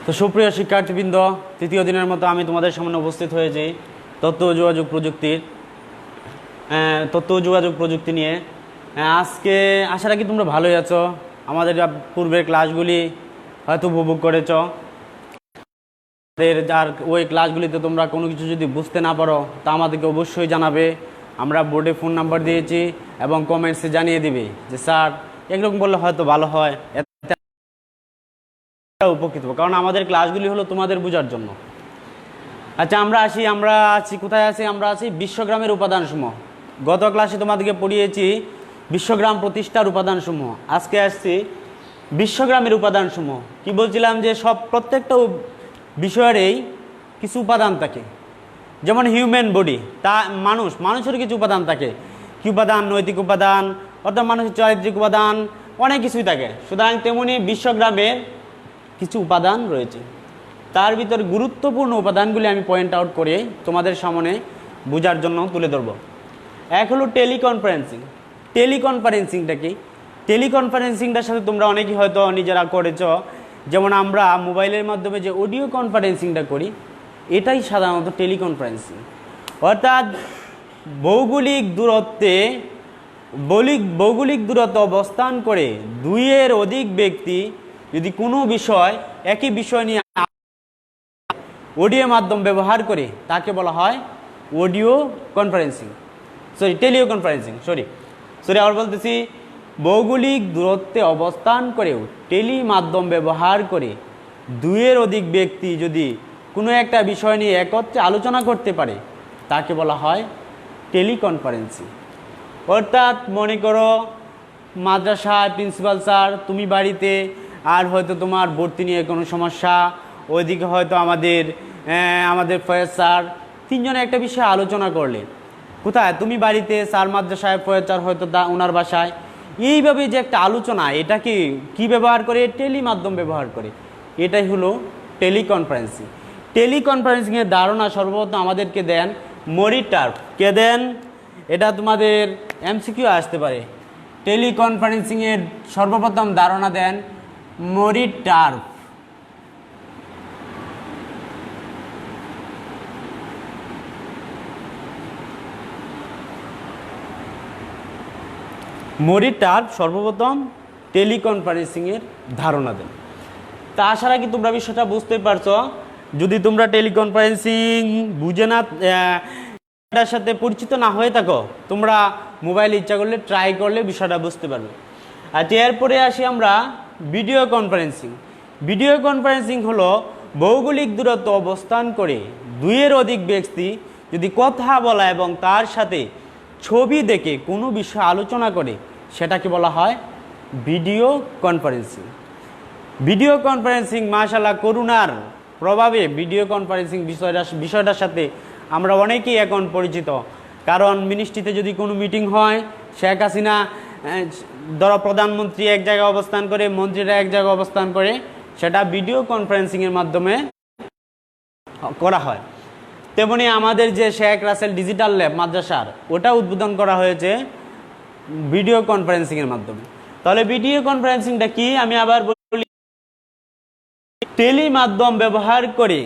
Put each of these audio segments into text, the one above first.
তো সুপ্রিয় শিক্ষার্থীবৃন্দ, তৃতীয় দিনের মতো আমি তোমাদের সামনে উপস্থিত হয়েছি তথ্য ও যোগাযোগ প্রযুক্তি নিয়ে। আজকে আশা রাখি তোমরা ভালোই আছো। আমাদের পূর্বের ক্লাসগুলি হয়তো উপভোগ করেছ। আর ওই ক্লাসগুলিতে তোমরা কোনো কিছু যদি বুঝতে না পারো তা আমাদেরকে অবশ্যই জানাবে। আমরা বোর্ডে ফোন নাম্বার দিয়েছি এবং কমেন্টসে জানিয়ে দিবে যে স্যার এরকম বললে হয়তো ভালো হয়, উপকৃত হবে। কারণ আমাদের ক্লাসগুলি হলো তোমাদের বোঝার জন্য। আচ্ছা, আমরা আছি কোথায় আছি? আমরা আছি বিশ্বগ্রামের উপাদানসমূহ। গত ক্লাসে তোমাদেরকে পড়িয়েছি বিশ্বগ্রাম প্রতিষ্ঠার উপাদানসমূহ। আজকে আসছি বিশ্বগ্রামের উপাদানসমূহ। কি বলছিলাম যে প্রত্যেকটা বিষয়েরই কিছু উপাদান থাকে। যেমন হিউম্যান বডি, তা মানুষের কিছু উপাদান থাকে। কি উপাদান? নৈতিক উপাদান, অর্থাৎ মানুষের চারিত্রিক উপাদান, অনেক কিছুই থাকে। সুতরাং তেমনি বিশ্বগ্রামের কিছু উপাদান রয়েছে। তার ভিতর গুরুত্বপূর্ণ উপাদানগুলি আমি পয়েন্ট আউট করে তোমাদের সামনে বোঝার জন্য তুলে ধরব। এক হলো টেলিকনফারেন্সিং। টেলিকনফারেন্সিংটা কি? টেলিকনফারেন্সিংটার সাথে তোমরা অনেকেই হয়তো নিজেরা করেছ। যেমন আমরা মোবাইলের মাধ্যমে যে অডিও কনফারেন্সিংটা করি, এটাই সাধারণত টেলিকনফারেন্সিং। অর্থাৎ ভৌগোলিক দূরত্বে অবস্থান করে দুইয়ের অধিক ব্যক্তি যদি কোনো একই বিষয় নিয়ে অডিও মাধ্যম ব্যবহার করে তাকে বলা হয় অডিও কনফারেন্সিং, টেলিকনফারেন্সিং। আবার বলতেছি, ভৌগোলিক দূরত্বে অবস্থান করেও টেলি মাধ্যম ব্যবহার করে দুইয়ের অধিক ব্যক্তি যদি কোনো একটা বিষয় নিয়ে একত্রে আলোচনা করতে পারে তাকে বলা হয় টেলিকনফারেন্সিং। অর্থাৎ মনে করো মাদ্রাসায় প্রিন্সিপাল স্যার, তুমি বাড়িতে, আর হয়তো তোমার ভর্তি নিয়ে কোনো সমস্যা, ওইদিকে হয়তো আমাদের ফয়েজ স্যার, তিনজনে একটা বিষয়ে আলোচনা করলে। কোথায়? তুমি বাড়িতে, স্যার মাদ্রাসায়, ফয়েজ স্যার হয়তো ওনার বাসায়। এইভাবে যে একটা আলোচনা, এটাকে কি ব্যবহার করে? টেলি মাধ্যম ব্যবহার করে। এটাই হলো টেলিকনফারেন্সিং। টেলিকনফারেন্সিংয়ের ধারণা সর্বপ্রথম আমাদেরকে দেন মরিস টার্ফ। কে দেন? এটা তোমাদের এমসিকিউ আসতে পারে। টেলিকনফারেন্সিংয়ের সর্বপ্রথম ধারণা দেন মরিস টার্ফ। মরিস টার্ফ সর্বপ্রথম টেলিকনফারেন্সিংয়ের ধারণা দেন। তা আশা রাখি তোমরা বিষয়টা বুঝতে পারছো। যদি তোমরা টেলিকনফারেন্সিং বুঝে না, এটার সাথে পরিচিত না হয়ে থাকো, তোমরা মোবাইল ইচ্ছা করলে ট্রাই করলে বিষয়টা বুঝতে পারবে। আর এরপরে আসি আমরা ভিডিও কনফারেন্সিং। ভিডিও কনফারেন্সিং হলো ভৌগোলিক দূরত্ব অবস্থান করে দুইয়ের অধিক ব্যক্তি যদি কথা বলা এবং তার সাথে ছবি দেখে কোনো বিষয় আলোচনা করে সেটাকে বলা হয় ভিডিও কনফারেন্সিং। ভিডিও কনফারেন্সিং মাশাআল্লাহ করোনার প্রভাবে ভিডিও কনফারেন্সিং বিষয়টার সাথে আমরা অনেকেই এখন পরিচিত। কারণ মিনিস্ট্রিতে যদি কোনো মিটিং হয়, শেখ হাসিনা ধরো প্রধানমন্ত্রী এক জায়গায় অবস্থান করে, মন্ত্রীরা এক জায়গায় অবস্থান করে, সেটা ভিডিও কনফারেন্সিংয়ের মাধ্যমে করা হয়। তেমনি আমাদের যে শেখ রাসেল ডিজিটাল ল্যাব মাদ্রাসার, ওটা উদ্বোধন করা হয়েছে ভিডিও কনফারেন্সিংয়ের মাধ্যমে। তাহলে ভিডিও কনফারেন্সিংটা কি? আমি আবার বলি, টেলি মাধ্যম ব্যবহার করে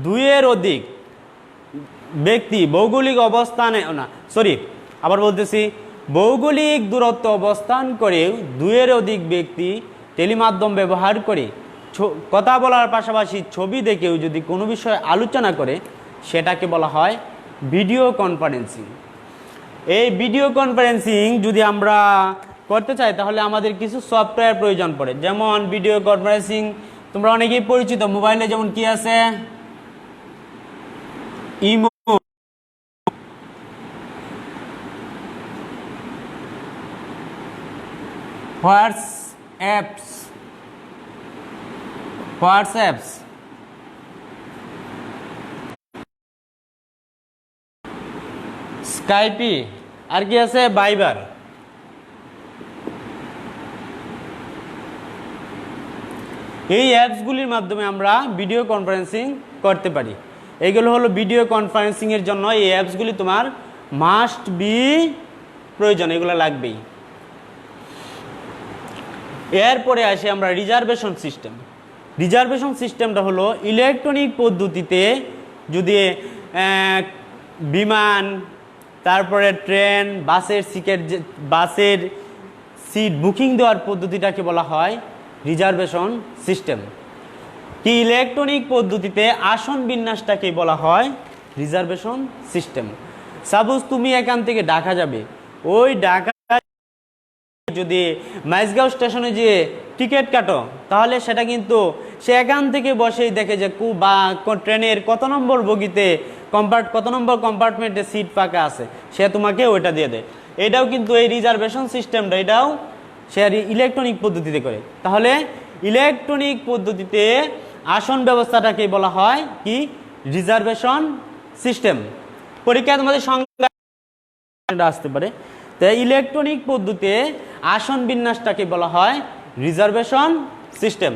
দুইয়ের অধিক ব্যক্তি ভৌগোলিক ভৌগোলিক দূরত্ব অবস্থান করে দুইয়ের অধিক ব্যক্তি টেলিমাধ্যম ব্যবহার করে কথা বলার পাশাপাশি ছবি দেখেও যদি কোনো বিষয়ে আলোচনা করে সেটাকে বলা হয় ভিডিও কনফারেন্সিং। এই ভিডিও কনফারেন্সিং যদি আমরা করতে চাই তাহলে আমাদের কিছু সফটওয়্যার প্রয়োজন পড়ে। যেমন ভিডিও কনফারেন্সিং তোমরা অনেকেই পরিচিত, মোবাইলে যেমন কি আছে, ইমো, হোয়াটসঅ্যাপস, স্কাইপি, আর কি আছে ভাইবার। এই অ্যাপসগুলির মাধ্যমে আমরা ভিডিও কনফারেন্সিং করতে পারি। এইগুলো হলো ভিডিও কনফারেন্সিংয়ের জন্য এই অ্যাপসগুলি তোমার মাস্ট বি প্রয়োজন, এগুলো লাগবেই। এরপরে আসি আমরা রিজার্ভেশন সিস্টেম। রিজার্ভেশন সিস্টেমটা হলো ইলেকট্রনিক পদ্ধতিতে যদি বিমান, তারপরে ট্রেন, বাসের সিট বুকিং দেওয়ার পদ্ধতিটাকে বলা হয় রিজার্ভেশন সিস্টেম। কি ইলেকট্রনিক পদ্ধতিতে আসন বিন্যাসটাকে বলা হয় রিজার্ভেশন সিস্টেম। সাপোজ তুমি এখান থেকে ঢাকা যাবে, ওই ঢাকা যদি মাইজগাঁও স্টেশনে যেয়ে টিকিট কাটো, তাহলে সেটা কিন্তু সে এখান থেকে বসেই দেখে যে বা ট্রেনের কত নম্বর বগিতে কত নম্বর কম্পার্টমেন্টে সিট ফাঁকা আছে, সে তোমাকে ওইটা দিয়ে দেয়। এটাও কিন্তু এই রিজার্ভেশন সিস্টেমটা এটাও সে ইলেকট্রনিক পদ্ধতিতে করে। তাহলে ইলেকট্রনিক পদ্ধতিতে আসন ব্যবস্থাটাকে বলা হয় কি রিজার্ভেশন সিস্টেম। পরীক্ষায় তোমাদের সংজ্ঞা আসতে পারে। তাই ইলেকট্রনিক পদ্ধতিতে আসন বিন্যাসটাকে বলা হয় রিজার্ভেশন সিস্টেম।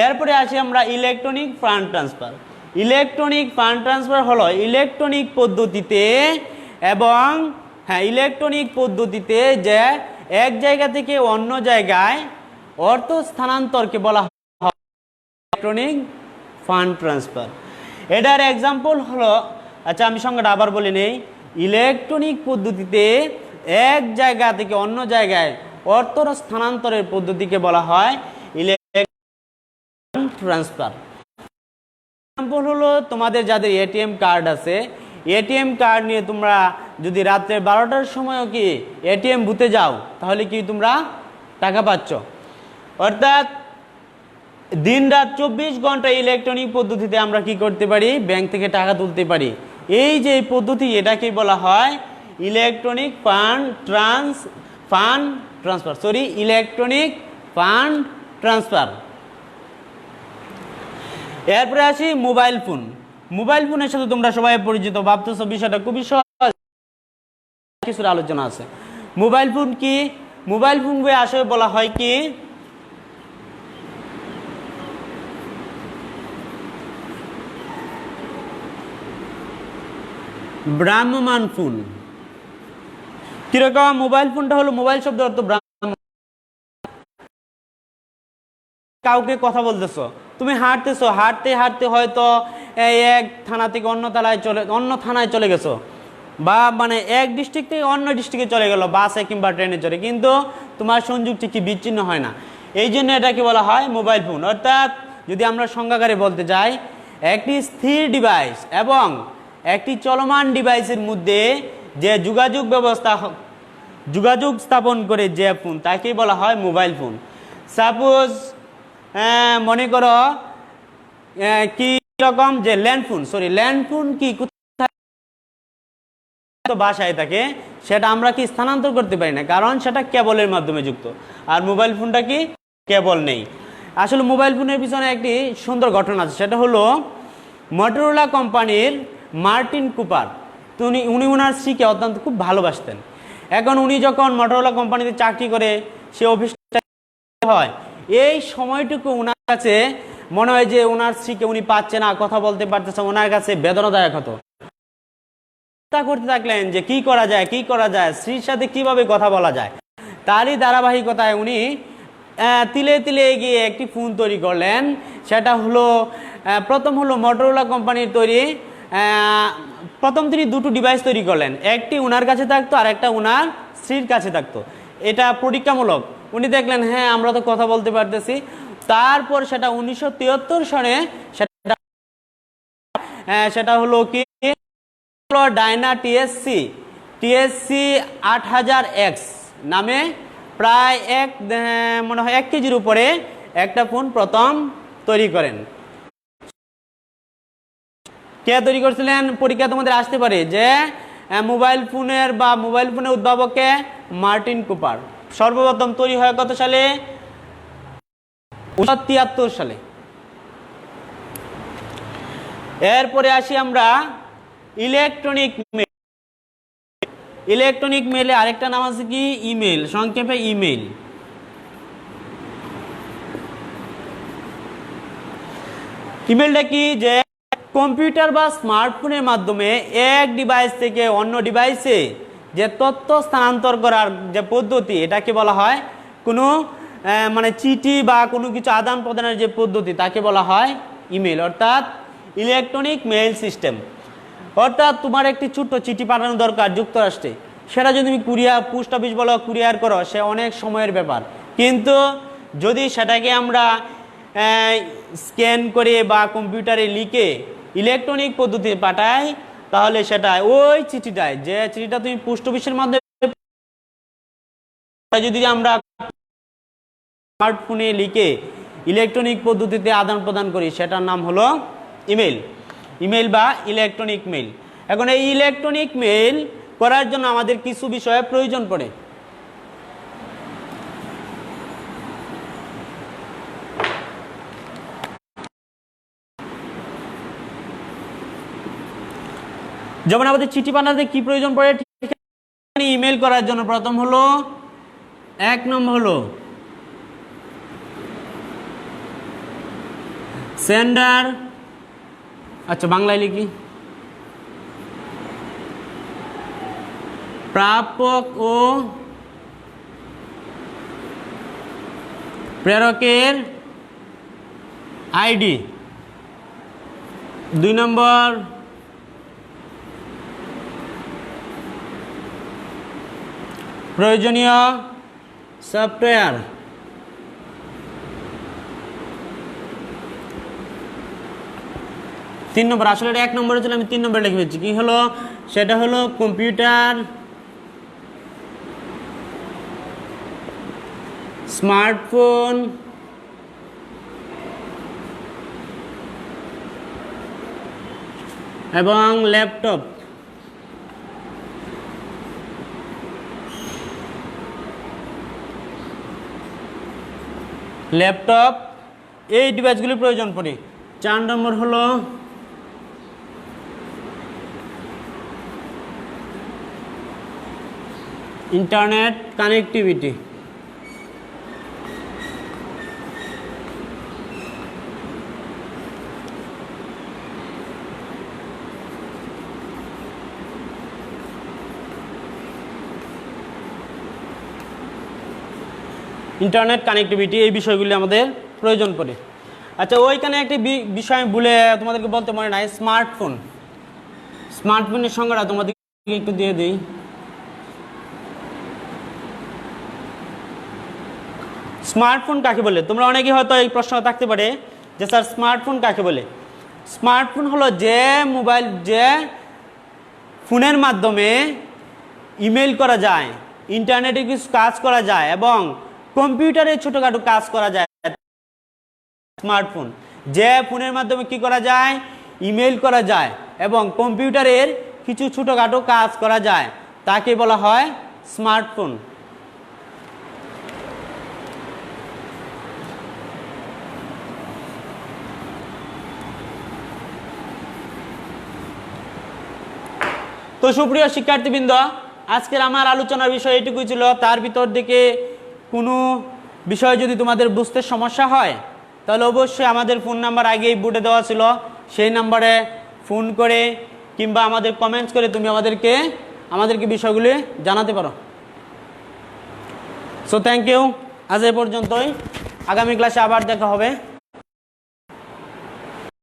এরপরে আসি আমরা electronic fund transfer. Electronic fund transfer হলো ইলেকট্রনিক পদ্ধতিতে ইলেকট্রনিক পদ্ধতিতে যে এক জায়গা থেকে অন্য জায়গায় অর্থ স্থানান্তরকে বলা হয় ইলেকট্রনিক ফান্ড ট্রান্সফার। এটার এক্সাম্পল হলো, আচ্ছা আমি সংজ্ঞাটা আবার বলে নেই, ইলেকট্রনিক পদ্ধতিতে এক জায়গা থেকে অন্য জায়গায় অর্থ স্থানান্তরের পদ্ধতিকে বলা হয় ইলেকট্রনিক ট্রান্সফার। এক্সাম্পল হলো তোমাদের যাদের এটিএম কার্ড আছে, এটিএম কার্ড নিয়ে তোমরা যদি রাত্রে 12টার সময়ও কি এটিএম বুথে যাও, তাহলে কি তোমরা টাকা পাচ্ছ। অর্থাৎ দিন রাত 24 ঘন্টা ইলেকট্রনিক পদ্ধতিতে আমরা কি করতে পারি, ব্যাংক থেকে টাকা তুলতে পারি। এই যে পদ্ধতি এটাকে বলা হয় electronic fund transfer, electronic fund transfer. এরপরে আসি মোবাইল ফোন। মোবাইল ফোনের সাথে তোমরা সবাই পরিচিত, ভাবতেছো বিষয়টা খুবই সহজ, কিছুর আলোচনা আছে। মোবাইল ফোন কি? মোবাইল ফোন আসলে বলা হয় কি ভ্রাম্যমান ফোন। কিরকম? মোবাইল ফোনটা হলো, মোবাইল শব্দ অর্থ কাউকে কথা বলতেছো, তুমি হাঁটতেছো, হাঁটতে হাঁটতে হয়তো এক থানা থেকে অন্য থানায় চলে গেছো, বা মানে এক ডিস্ট্রিক্ট থেকে অন্য ডিস্ট্রিক্টে চলে গেল বাসে কিংবা ট্রেনে চড়ে, কিন্তু তোমার সংযোগটি কি বিচ্ছিন্ন হয় না, এই জন্য এটাকে বলা হয় মোবাইল ফোন। অর্থাৎ যদি আমরা সংজ্ঞাকারে বলতে যাই, একটি স্থির ডিভাইস এবং একটি চলমান ডিভাইসের মধ্যে যে যোগাযোগ স্থাপন করে যে ফোন, তাকেই বলা হয় মোবাইল ফোন। সাপোজ মনে করো কি রকম যে ল্যান্ডফোন কি বাসায় থাকে, সেটা আমরা কি স্থানান্তর করতে পারি না, কারণ সেটা কেবলের মাধ্যমে যুক্ত। আর মোবাইল ফোনটা কি কেবল নেই। আসলে মোবাইল ফোনের পিছনে একটি সুন্দর ঘটনা আছে, সেটা হলো মটোরোলা কোম্পানির মার্টিন কুপার, উনি ওনার স্ত্রীকে অত্যন্ত খুব ভালোবাসতেন। এখন উনি যখন মটোরোলা কোম্পানিতে চাকরি করে সে অফিসটা হয়, এই সময়টুকু ওনার কাছে মনে হয় যে ওনার স্ত্রীকে উনি পাচ্ছে না, কথা বলতে পারতেছে, ওনার কাছে বেদনাদায়ক হতো। চিন্তা করতে থাকলেন যে কি করা যায়, স্ত্রীর সাথে কিভাবে কথা বলা যায়। তারই ধারাবাহিকতায় উনি তিলে তিলে গিয়ে একটি ফোন তৈরি করলেন। সেটা হলো প্রথম হলো মটোরোলা কোম্পানির তৈরি, প্রথম তিনি দুটো ডিভাইস তৈরি করলেন, একটি ওনার কাছে থাকতো আর একটা ওনার স্ত্রীর কাছে থাকতো। এটা পরীক্ষামূলক, উনি দেখলেন হ্যাঁ আমরা তো কথা বলতে পারতেছি। তারপর সেটা 1973 সনে সেটা হলো কি ডায়না টিএসসি 8000X নামে প্রায় মনে হয় 1 কেজির উপরে একটা ফোন প্রথম তৈরি করেন। কে তৈরি করেছিলেন? পরীক্ষা তোমাদের আসতে পারে যে মোবাইল ফোনের উদ্ভাবককে মার্টিন কুপার। সর্বপ্রথম তৈরি হয় কত সালে? 1973 সালে। এরপরে আসি আমরা ইলেকট্রনিক মেলে আরেকটা নাম আছে কি ইমেল, সংক্ষেপে ইমেল। ইমেলটা কি? যে কম্পিউটার বা স্মার্টফোনের মাধ্যমে এক ডিভাইস থেকে অন্য ডিভাইসে যে তথ্য স্থানান্তর করার যে পদ্ধতি, এটাকে বলা হয় কোনো মানে চিঠি বা কোনো কিছু আদান প্রদানের যে পদ্ধতি তাকে বলা হয় ইমেল, অর্থাৎ ইলেকট্রনিক মেইল সিস্টেম। অর্থাৎ তোমার একটি ছোট্ট চিঠি পাঠানো দরকার যুক্তরাষ্ট্রে, সেটা যদি তুমি পোস্ট অফিস বলো, কুরিয়ার করো, সে অনেক সময়ের ব্যাপার। কিন্তু যদি সেটাকে আমরা স্ক্যান করে বা কম্পিউটারে লিখে ইলেকট্রনিক পদ্ধতিতে পাঠাই, তাহলে সেটা ওই চিঠিটায়, যে চিঠিটা তুমি পোস্ট অফিসের মাধ্যমে যদি আমরা স্মার্টফোনে লিখে ইলেকট্রনিক পদ্ধতিতে আদান প্রদান করি, সেটার নাম হলো ইমেল। ইমেল বা ইলেকট্রনিক মেইল। এখন এই ইলেকট্রনিক মেইল করার জন্য আমাদের কিছু বিষয়ের প্রয়োজন পড়ে। যেমন আমাদের চিঠি পাঠাতে কি প্রয়োজন পড়ে, ইমেল করার জন্য প্রথম হলো, 1 নম্বর হলো সেন্ডার, আচ্ছা বাংলায় লিখি, প্রাপক ও প্রেরকের আইডি। 2 নম্বর প্রয়োজনীয় সফটওয়্যার। 3 নম্বর, আসলে 1 নম্বরে ছিল, আমি 3 নম্বরে লিখে ফেলছি, কি হলো সেটা হলো কম্পিউটার, স্মার্টফোন এবং ল্যাপটপ। ল্যাপটপ এই ডিভাইসগুলির প্রয়োজন পড়ে। 4 নম্বর হলো ইন্টারনেট কানেক্টিভিটি। ইন্টারনেট কানেক্টিভিটি, এই বিষয়গুলি আমাদের প্রয়োজন পড়ে। আচ্ছা, ওইখানে একটি বিষয় বলে তোমাদেরকে বলতে মনে নাই, স্মার্টফোন। স্মার্টফোনের সংজ্ঞাটা তোমাদেরকে একটু দিয়ে দিই। স্মার্টফোন কাকে বলে? তোমরা অনেকেই হয়তো এই প্রশ্ন থাকতে পারে যে স্যার স্মার্টফোন কাকে বলে। স্মার্টফোন হলো যে মোবাইল, যে ফোনের মাধ্যমে ইমেল করা যায়, ইন্টারনেটে কিছু কাজ করা যায় এবং কম্পিউটারে ছোটখাটো কাজ করা যায়। স্মার্টফোন যে ফোনের মাধ্যমে কি করা যায়, ইমেল করা যায় এবং কম্পিউটারের কিছু ছোটখাটো কাজ করা যায়, তাকে বলা হয় স্মার্টফোন। তো সুপ্রিয় শিক্ষার্থীবৃন্দ, আজকের আমার আলোচনার বিষয় এটুকুই ছিল। তার ভিতর থেকে কোনো বিষয় যদি তোমাদের বুঝতে সমস্যা হয়, তাহলে অবশ্যই আমাদের ফোন নাম্বার আগেই বোর্ডে দেওয়া ছিল, সেই নাম্বারে ফোন করে কিংবা আমাদের কমেন্টস করে তুমি আমাদেরকে বিষয়গুলি জানাতে পারো। সো থ্যাংক ইউ, আজ এ পর্যন্তই। আগামী ক্লাসে আবার দেখা হবে।